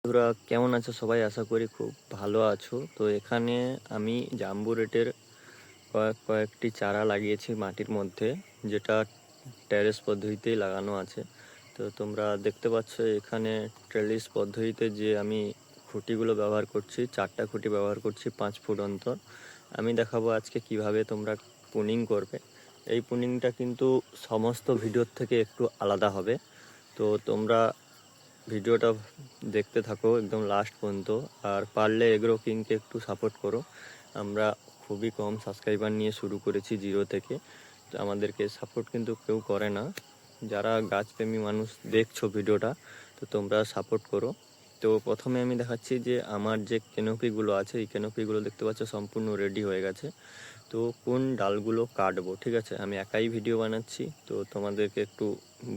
বন্ধুরা কেমন আছো সবাই? আশা করি খুব ভালো আছো। তো এখানে আমি জাম্বু রেটের কয়েকটি চারা লাগিয়েছি মাটির মধ্যে, যেটা টেরেস পদ্ধতিতেই লাগানো আছে। তো তোমরা দেখতে পাচ্ছ এখানে ট্রেলিস পদ্ধতিতে যে আমি খুঁটিগুলো ব্যবহার করছি, 4টা খুঁটি ব্যবহার করছি 5 ফুট অন্তর। আমি দেখাবো আজকে কিভাবে তোমরা পুনিং করবে। এই পুনিংটা কিন্তু সমস্ত ভিডিওর থেকে একটু আলাদা হবে। তো তোমরা ভিডিওটা দেখতে থাকো একদম লাস্ট পর্যন্ত। আর পারলে এগ্রো কিংকে একটু সাপোর্ট করো। আমরা খুবই কম সাবস্ক্রাইবার নিয়ে শুরু করেছি, 0 থেকে। তো আমাদেরকে সাপোর্ট কিন্তু কেউ করে না। যারা গাছপ্রেমী মানুষ দেখছো ভিডিওটা, তো তোমরা সাপোর্ট করো। তো প্রথমে আমি দেখাচ্ছি যে আমার যে ক্যানোপিগুলো আছে, এই ক্যানোপিগুলো দেখতে পাচ্ছ সম্পূর্ণ রেডি হয়ে গেছে। তো কোন ডালগুলো কাটবো, ঠিক আছে? আমি একাই ভিডিও বানাচ্ছি, তো তোমাদেরকে একটু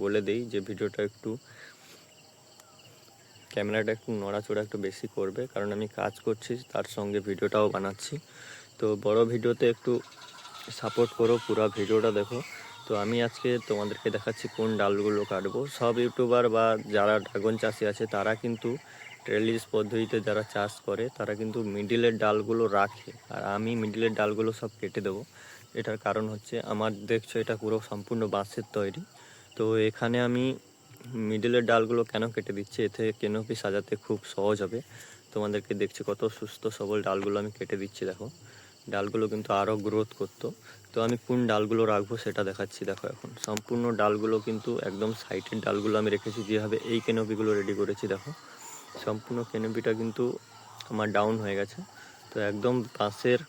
বলে দেই যে ভিডিওটা একটু ক্যামেরাটা একটু নড়াচড়া একটু বেশি করবে, কারণ আমি কাজ করছি তার সঙ্গে ভিডিওটাও বানাচ্ছি। তো বড় ভিডিওতে একটু সাপোর্ট করো, পুরো ভিডিওটা দেখো। তো আমি আজকে তোমাদেরকে দেখাচ্ছি কোন ডালগুলো কাটবো। সব ইউটিউবার বা যারা ড্রাগন চাষি আছে তারা কিন্তু ট্রেলিস পদ্ধতিতে যারা চাষ করে তারা কিন্তু মিডিলের ডালগুলো রাখে, আর আমি মিডিলের ডালগুলো সব কেটে দেবো। এটার কারণ হচ্ছে আমার দেখছো এটা পুরো সম্পূর্ণ বাঁশের তৈরি। তো এখানে আমি মিডিলের ডালগুলো কেন কেটে দিচ্ছি, এতে ক্যানোপি সাজাতে খুব সহজ হবে। তোমাদেরকে দেখছি কত সুস্থ সবল ডালগুলো আমি কেটে দিচ্ছি, দেখো। ডালগুলো কিন্তু আরও গ্রোথ করতো। তো আমি কোন ডালগুলো রাখবো সেটা দেখাচ্ছি, দেখো। এখন সম্পূর্ণ ডালগুলো কিন্তু একদম সাইডের ডালগুলো আমি রেখেছি যেভাবে এই ক্যানোপিগুলো রেডি করেছি, দেখো। সম্পূর্ণ ক্যানোপিটা কিন্তু আমার ডাউন হয়ে গেছে। তো একদম বাঁশের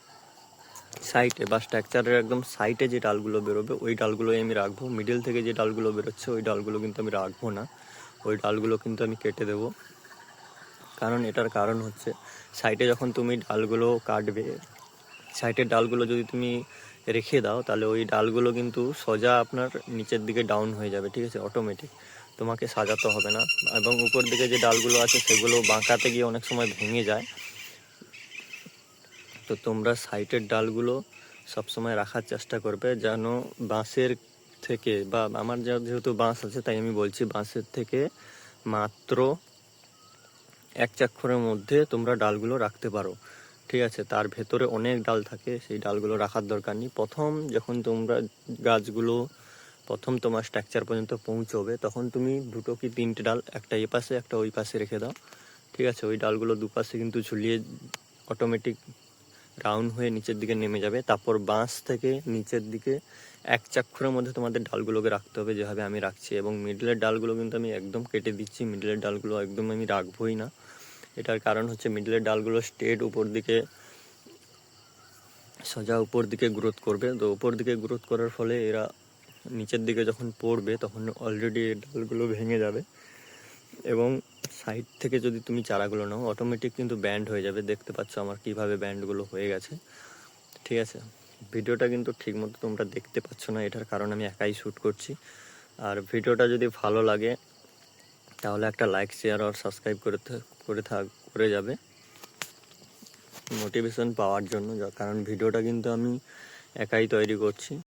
সাইডে বা স্ট্রাকচারের একদম সাইডে যে ডালগুলো বেরোবে ওই ডালগুলোই আমি রাখবো। মিডিল থেকে যে ডালগুলো বেরোচ্ছে ওই ডালগুলো কিন্তু আমি রাখবো না, ওই ডালগুলো কিন্তু আমি কেটে দেবো। কারণ এটার কারণ হচ্ছে সাইডে যখন তুমি ডালগুলো কাটবে, সাইডের ডালগুলো যদি তুমি রেখে দাও তাহলে ওই ডালগুলো কিন্তু সোজা আপনার নিচের দিকে ডাউন হয়ে যাবে, ঠিক আছে? অটোমেটিক তোমাকে সাজাতে হবে না। এবং উপর দিকে যে ডালগুলো আছে সেগুলো বাঁকাতে গিয়ে অনেক সময় ভেঙে যায়। তো তোমরা সাইডের ডালগুলো সবসময় রাখার চেষ্টা করবে, যেন বাঁশের থেকে, বা আমার যেহেতু বাঁশ আছে তাই আমি বলছি, বাঁশের থেকে মাত্র 1 চাক্ষুরের মধ্যে তোমরা ডালগুলো রাখতে পারো, ঠিক আছে? তার ভেতরে অনেক ডাল থাকে, সেই ডালগুলো রাখার দরকার নেই। প্রথম যখন তোমরা গাছগুলো প্রথম তোমার স্ট্রাকচার পর্যন্ত পৌঁছবে তখন তুমি 2 কি 3টে ডাল, একটা এই পাশে একটা ওই পাশে রেখে দাও, ঠিক আছে? ওই ডালগুলো দুপাশে কিন্তু ঝুলিয়ে অটোমেটিক রাউন্ড হয়ে নিচের দিকে নেমে যাবে। তারপর বাঁশ থেকে নিচের দিকে 1 চাক্ষুরের মধ্যে তোমাদের ডালগুলোকে রাখতে হবে, যেভাবে আমি রাখছি। এবং মিডলের ডালগুলো কিন্তু আমি একদম কেটে দিচ্ছি, মিডলের ডালগুলো একদম আমি রাখবোই না। এটার কারণ হচ্ছে মিডলের ডালগুলো স্ট্রেট উপর দিকে, সোজা উপর দিকে গ্রোথ করবে। তো উপর দিকে গ্রোথ করার ফলে এরা নিচের দিকে যখন পড়বে তখন অলরেডি এই ডালগুলো ভেঙে যাবে। এবং সাইড থেকে যদি তুমি চারাগুলো নাও অটোমেটিক কিন্তু ব্যান্ড হয়ে যাবে। দেখতে পাচ্ছ আমার কিভাবে ব্যান্ডগুলো হয়ে গেছে, ঠিক আছে? ভিডিওটা কিন্তু ঠিকমতো তোমরা দেখতে পাচ্ছ না, এটার কারণ আমি একাই শ্যুট করছি। আর ভিডিওটা যদি ভালো লাগে তাহলে একটা লাইক, শেয়ার আর সাবস্ক্রাইব করে যাবে মোটিভেশন পাওয়ার জন্য। কারণ ভিডিওটা কিন্তু আমি একাই তৈরি করছি।